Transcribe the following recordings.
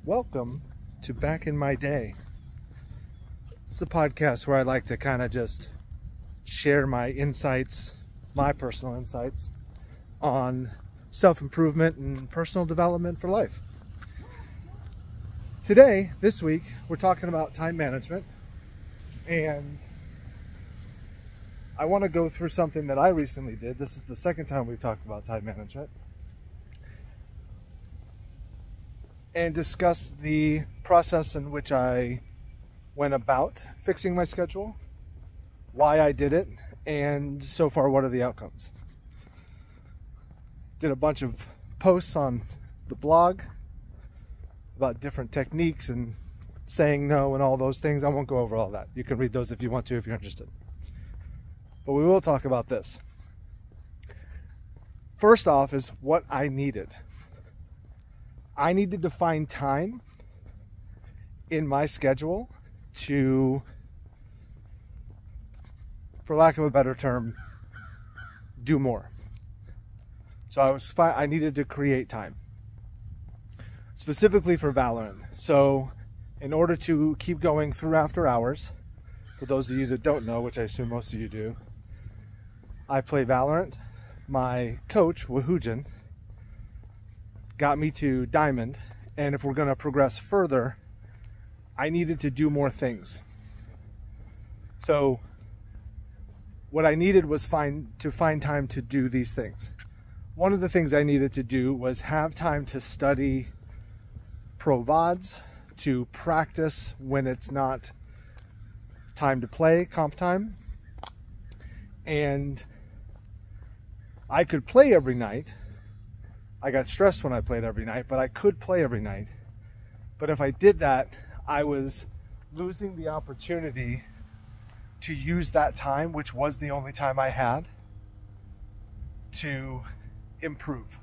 Welcome to Back in My Day. It's a podcast where I like to kind of just share my insights, my personal insights on self-improvement and personal development for life. Today, this week, we're talking about time management, and I want to go through something that I recently did. This is the second time we've talked about time management, and discuss the process in which I went about fixing my schedule, why I did it, and so far what are the outcomes. Did a bunch of posts on the blog about different techniques and saying no and all those things. I won't go over all that. You can read those if you want to, if you're interested. But we will talk about this. First off is what I needed. I needed to find time in my schedule to, for lack of a better term, do more. So I needed to create time, specifically for Valorant. So in order to keep going through after hours, for those of you that don't know, which I assume most of you do, I play Valorant. My coach, Wahujin, got me to Diamond, and if we're going to progress further, I needed to do more things. So what I needed was to find time to do these things. One of the things I needed to do was have time to study pro VODs, to practice when it's not time to play, comp time. And I could play every night. I got stressed when I played every night, but I could play every night. But if I did that, I was losing the opportunity to use that time, which was the only time I had, to improve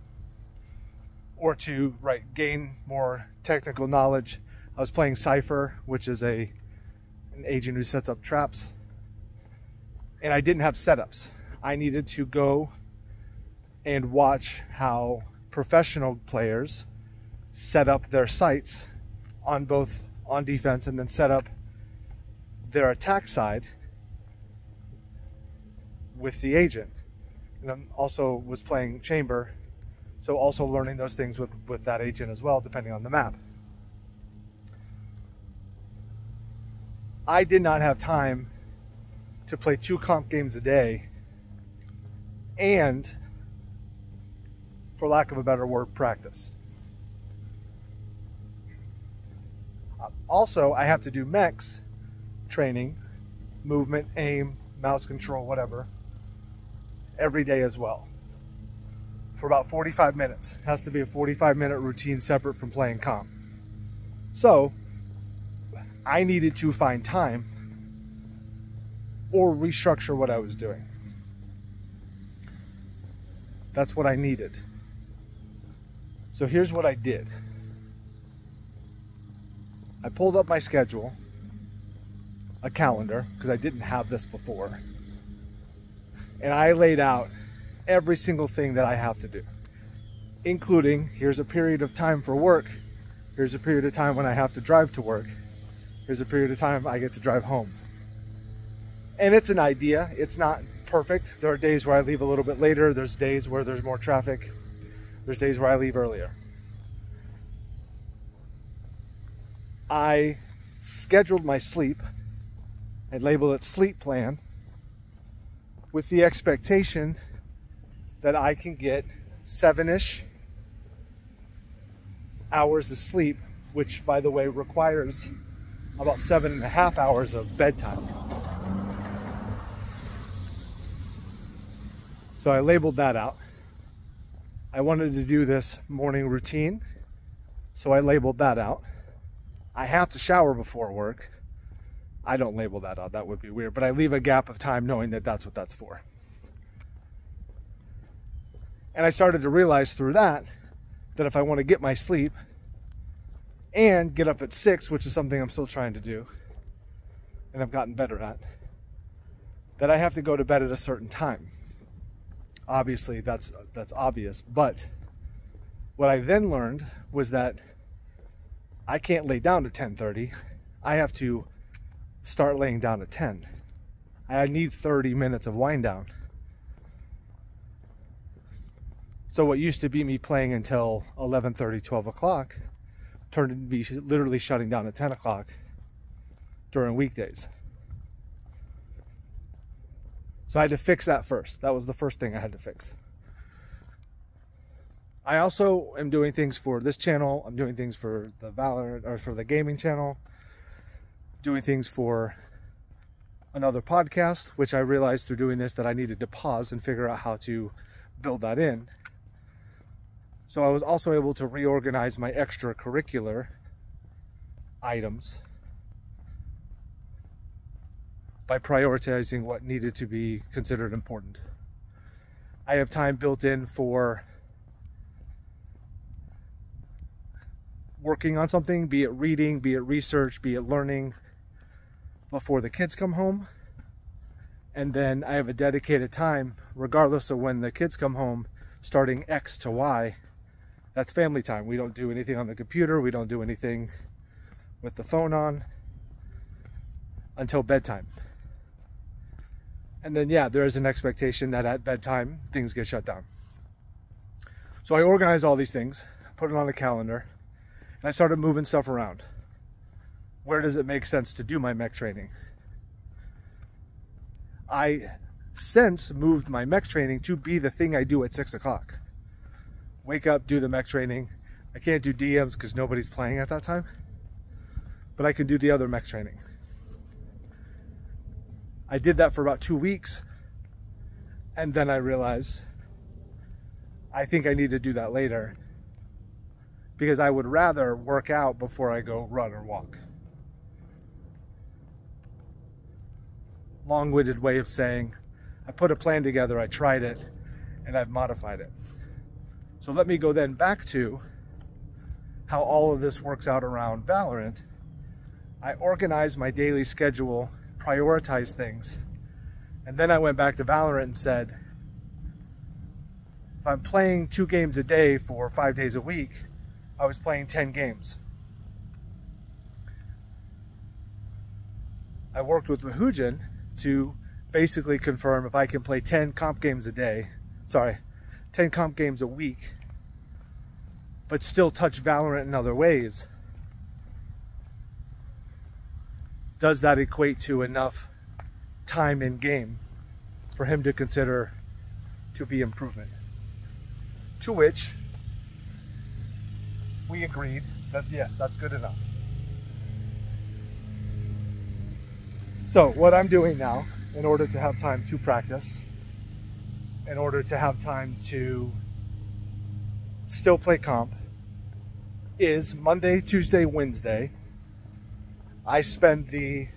or to gain more technical knowledge. I was playing Cypher, which is an agent who sets up traps, and I didn't have setups. I needed to go and watch how professional players set up their sites on defense, and then set up their attack side with the agent. And I also was playing Chamber, so also learning those things with that agent as well, depending on the map. I did not have time to play 2 comp games a day and, for lack of a better word, practice. Also, I have to do mechs training, movement, aim, mouse control, whatever, every day as well, for about 45 minutes. It has to be a 45-minute routine separate from playing comp. So I needed to find time or restructure what I was doing. That's what I needed. So here's what I did. I pulled up my schedule, a calendar, because I didn't have this before, and I laid out every single thing that I have to do, including here's a period of time for work, here's a period of time when I have to drive to work, here's a period of time I get to drive home. And it's an idea, it's not perfect. There are days where I leave a little bit later, there's days where there's more traffic, there's days where I leave earlier. I scheduled my sleep and labeled it sleep plan with the expectation that I can get 7-ish hours of sleep, which, by the way, requires about 7.5 hours of bedtime. So I labeled that out. I wanted to do this morning routine, so I labeled that out. I have to shower before work. I don't label that out, that would be weird, but I leave a gap of time knowing that that's what that's for. And I started to realize through that if I want to get my sleep and get up at 6, which is something I'm still trying to do, and I've gotten better at, that I have to go to bed at a certain time. Obviously, that's obvious, but what I then learned was that I can't lay down at 10:30. I have to start laying down at 10. I need 30 minutes of wind down. So what used to be me playing until 11:30, 12 o'clock turned into be literally shutting down at 10 o'clock during weekdays. So I had to fix that first. That was the first thing I had to fix. I also am doing things for this channel. I'm doing things for the Valorant, or for the gaming channel. Doing things for another podcast, which I realized through doing this that I needed to pause and figure out how to build that in. So I was also able to reorganize my extracurricular items by prioritizing what needed to be considered important. I have time built in for working on something, be it reading, be it research, be it learning, before the kids come home. And then I have a dedicated time, regardless of when the kids come home, starting X to Y. That's family time. We don't do anything on the computer. We don't do anything with the phone on until bedtime. And then, yeah, there is an expectation that at bedtime, things get shut down. So I organized all these things, put it on a calendar, and I started moving stuff around. Where does it make sense to do my mech training? I since moved my mech training to be the thing I do at 6 o'clock. Wake up, do the mech training. I can't do DMs because nobody's playing at that time, but I can do the other mech training. I did that for about 2 weeks, and then I realized I think I need to do that later, because I would rather work out before I go run or walk. Long-winded way of saying I put a plan together, I tried it, and I've modified it. So let me go then back to how all of this works out around Valorant. I organized my daily schedule, prioritized things, and then I went back to Valorant and said, if I'm playing 2 games a day for 5 days a week, I was playing 10 games. I worked with Mahujin to basically confirm if I can play 10 comp games a day, 10 comp games a week, but still touch Valorant in other ways, does that equate to enough time in game for him to consider to be improvement? To which we agreed that yes, that's good enough. So what I'm doing now, in order to have time to practice, in order to have time to still play comp, is Monday, Tuesday, Wednesday, I spend the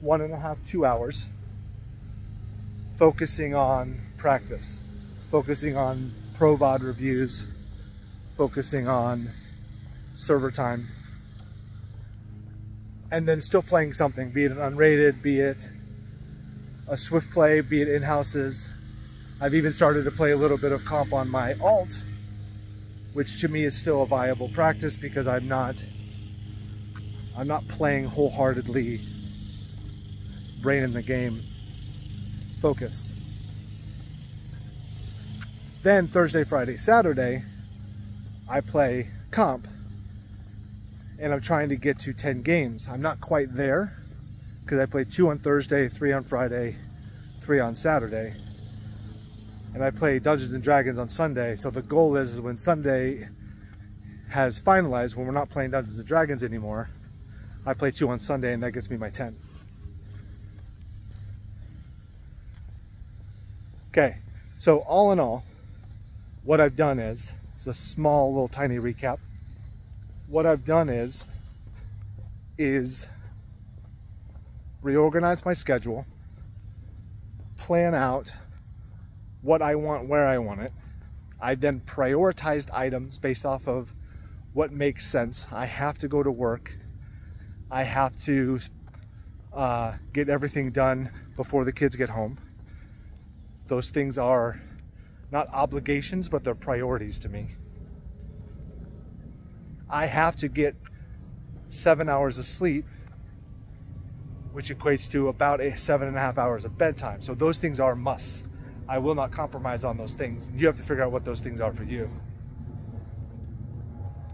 1.5 to 2 hours focusing on practice, focusing on pro VOD reviews, focusing on server time, and then still playing something, be it an unrated, be it a swift play, be it in-houses. I've even started to play a little bit of comp on my alt, which to me is still a viable practice because I'm not playing wholeheartedly, brain in the game focused. Then Thursday, Friday, Saturday, I play comp, and I'm trying to get to 10 games. I'm not quite there because I play 2 on Thursday, 3 on Friday, 3 on Saturday. And I play Dungeons and Dragons on Sunday. So the goal is when Sunday has finalized, when we're not playing Dungeons and Dragons anymore, I play 2 on Sunday, and that gets me my 10. Okay, so all in all, what I've done is, it's a small little tiny recap. What I've done is reorganize my schedule, plan out what I want, where I want it. I then prioritized items based off of what makes sense. I have to go to work. I have to get everything done before the kids get home. Those things are not obligations, but they're priorities to me. I have to get 7 hours of sleep, which equates to about 7.5 hours of bedtime. So those things are musts. I will not compromise on those things. You have to figure out what those things are for you.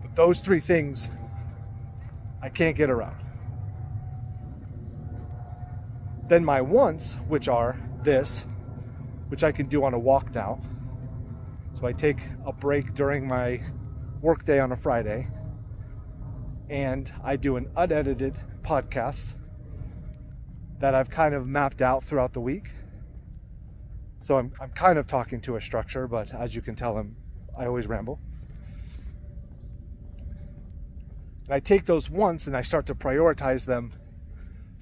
But those three things I can't get around. Then my wants, which are this, which I can do on a walk now. So I take a break during my work day on a Friday, and I do an unedited podcast that I've kind of mapped out throughout the week. So I'm kind of talking to a structure, but as you can tell, I always ramble. And I take those wants and I start to prioritize them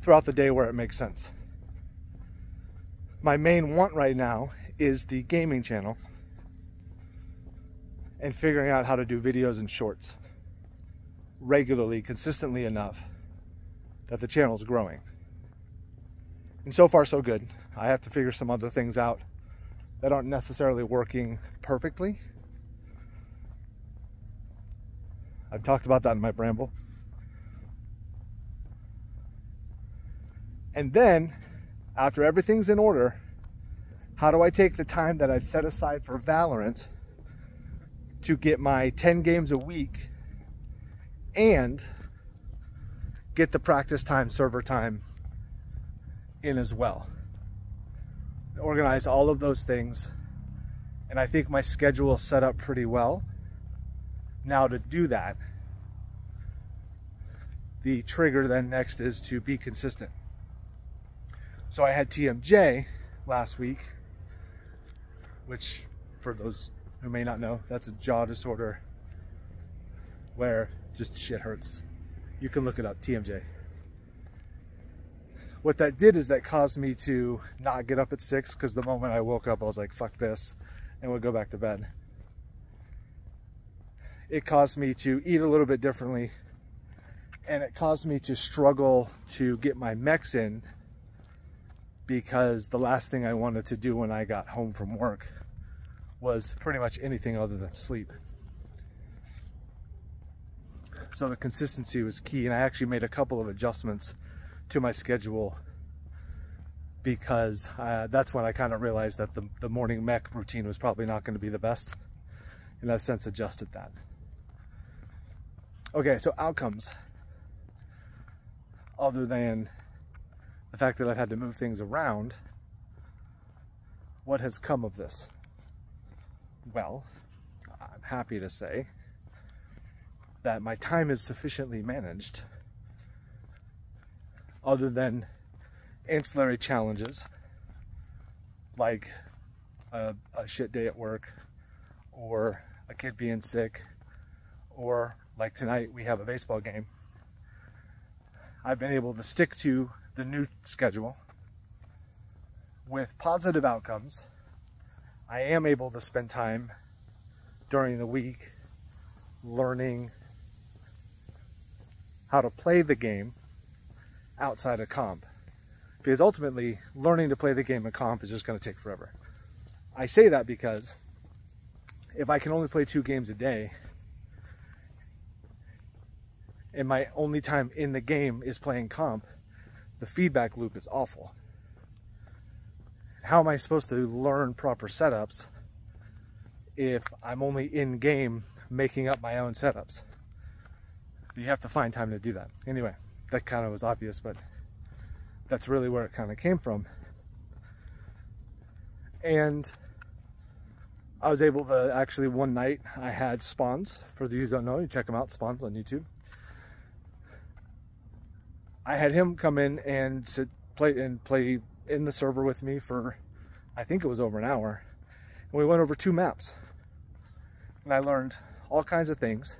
throughout the day where it makes sense. My main want right now is the gaming channel and figuring out how to do videos and shorts regularly, consistently enough that the channel's growing. And so far so good. I have to figure some other things out that aren't necessarily working perfectly. I've talked about that in my bramble. And then, after everything's in order, how do I take the time that I've set aside for Valorant to get my 10 games a week and get the practice time, server time in as well? Organize all of those things, and I think my schedule is set up pretty well. Now to do that, the trigger then next is to be consistent. So I had TMJ last week, which for those who may not know, that's a jaw disorder where just shit hurts. You can look it up, TMJ. What that did is that caused me to not get up at 6, because the moment I woke up I was like, fuck this, and would go back to bed. It caused me to eat a little bit differently, and it caused me to struggle to get my mechs in, because the last thing I wanted to do when I got home from work was pretty much anything other than sleep. So the consistency was key, and I actually made a couple of adjustments to my schedule, because that's when I kind of realized that the morning mech routine was probably not going to be the best, and I've since adjusted that. Okay, so outcomes, other than the fact that I've had to move things around, what has come of this? Well, I'm happy to say that my time is sufficiently managed, other than ancillary challenges like a shit day at work, or a kid being sick, or like tonight we have a baseball game. I've been able to stick to the new schedule with positive outcomes. I am able to spend time during the week learning how to play the game outside of comp, because ultimately learning to play the game in comp is just going to take forever. I say that because if I can only play 2 games a day and my only time in the game is playing comp, the feedback loop is awful. How am I supposed to learn proper setups if I'm only in game making up my own setups? You have to find time to do that. Anyway, that kind of was obvious, but that's really where it kind of came from. And I was able to actually, one night I had Spawns. For those who don't know, you check him out, Spawns on YouTube. I had him come in and play in the server with me for, I think it was over an hour. And we went over 2 maps. And I learned all kinds of things.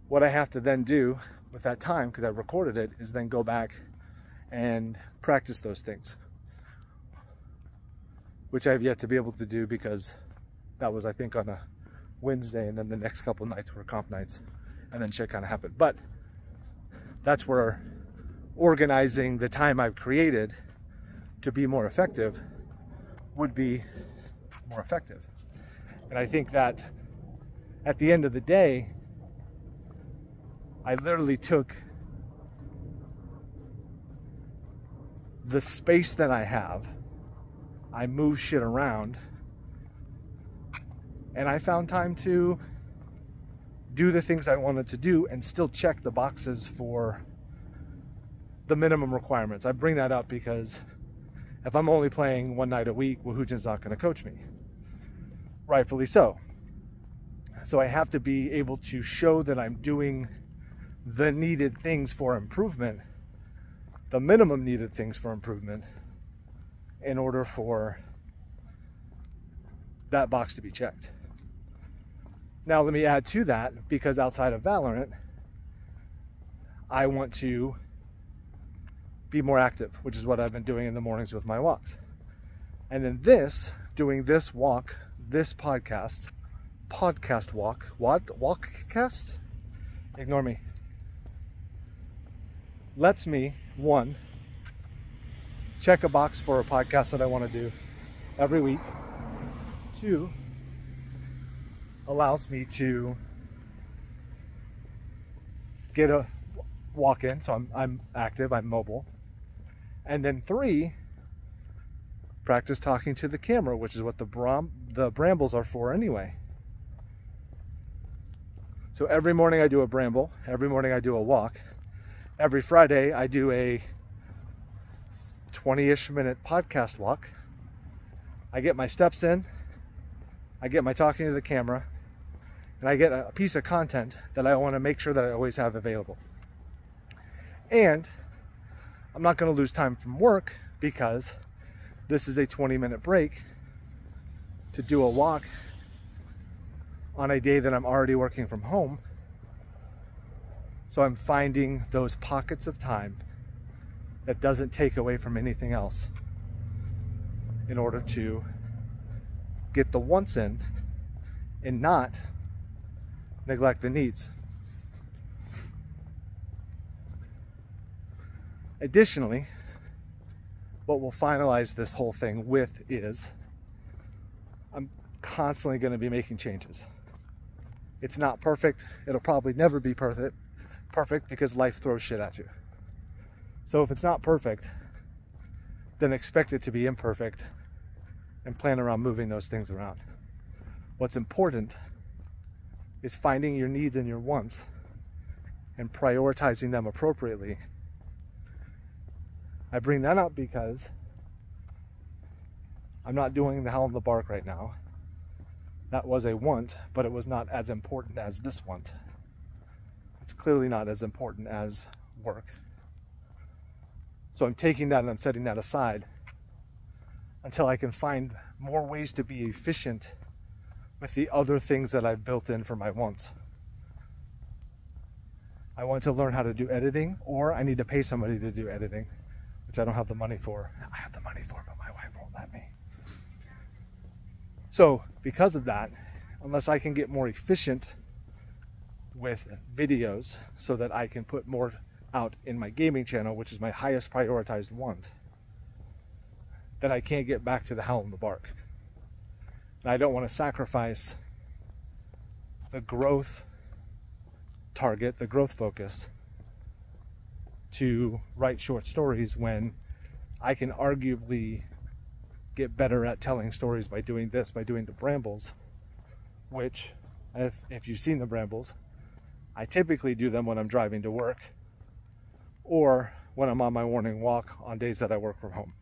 What I have to then do with that time, because I recorded it, is then go back and practice those things, which I have yet to be able to do, because that was, I think, on a Wednesday, and then the next couple of nights were comp nights, and then shit kind of happened. But that's where organizing the time I've created to be more effective would be more effective. And I think that at the end of the day, I literally took the space that I have, I moved shit around, and I found time to do the things I wanted to do and still check the boxes for the minimum requirements. I bring that up because if I'm only playing one night a week, well, Hoojin's not going to coach me. Rightfully so. So I have to be able to show that I'm doing the needed things for improvement, the minimum needed things for improvement, in order for that box to be checked. Now let me add to that, because outside of Valorant, I want to be more active, which is what I've been doing in the mornings with my walks. And then doing this walk, this podcast walk, walkcast? Ignore me. Lets me, one, check a box for a podcast that I want to do every week. Two, allows me to get a walk in, so I'm active, I'm mobile. And then three, practice talking to the camera, which is what the brambles are for anyway. So every morning I do a bramble, every morning I do a walk. Every Friday I do a 20-ish minute podcast walk. I get my steps in, I get my talking to the camera, and I get a piece of content that I want to make sure that I always have available. And I'm not going to lose time from work, because this is a 20-minute break to do a walk on a day that I'm already working from home. So I'm finding those pockets of time that doesn't take away from anything else in order to get the wants in and not neglect the needs. Additionally, what we'll finalize this whole thing with is I'm constantly going to be making changes. It's not perfect. It'll probably never be perfect because life throws shit at you. So if it's not perfect, then expect it to be imperfect and plan around moving those things around. What's important is finding your needs and your wants and prioritizing them appropriately. I bring that up because I'm not doing the Hell in the Bark right now. That was a want, but it was not as important as this want. It's clearly not as important as work. So I'm taking that and I'm setting that aside until I can find more ways to be efficient with the other things that I've built in for my wants. I want to learn how to do editing, or I need to pay somebody to do editing, which I don't have the money for. I have the money for, but my wife won't let me. So because of that, unless I can get more efficient with videos so that I can put more out in my gaming channel, which is my highest prioritized want, then I can't get back to the Hell in the Bark. And I don't want to sacrifice the growth target, the growth focus, to write short stories when I can arguably get better at telling stories by doing this, by doing the brambles, which, if you've seen the brambles, I typically do them when I'm driving to work or when I'm on my morning walk on days that I work from home.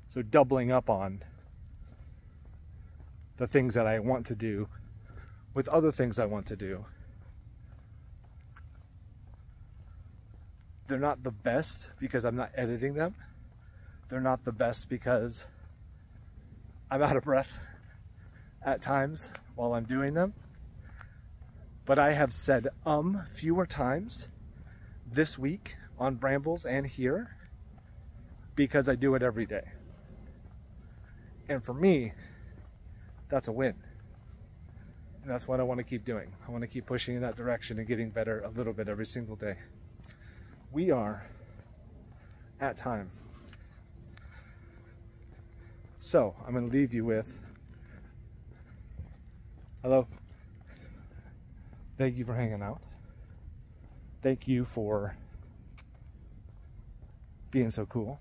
So doubling up on the things that I want to do with other things I want to do. They're not the best because I'm not editing them. They're not the best because I'm out of breath at times while I'm doing them. But I have said fewer times this week on Brambles and here because I do it every day. And for me, that's a win. And that's what I want to keep doing. I want to keep pushing in that direction and getting better a little bit every single day. We are at time. So I'm going to leave you with, hello. Thank you for hanging out. thank you for being so cool.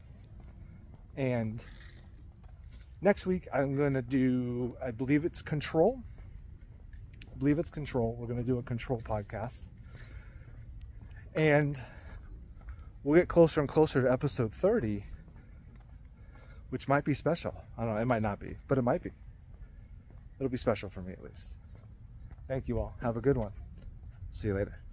And next week I'm going to do, I believe it's Control. We're going to do a Control podcast. And we'll get closer and closer to episode 30, which might be special. I don't know, it might not be, but it might be. It'll be special for me at least. Thank you all. Have a good one. See you later.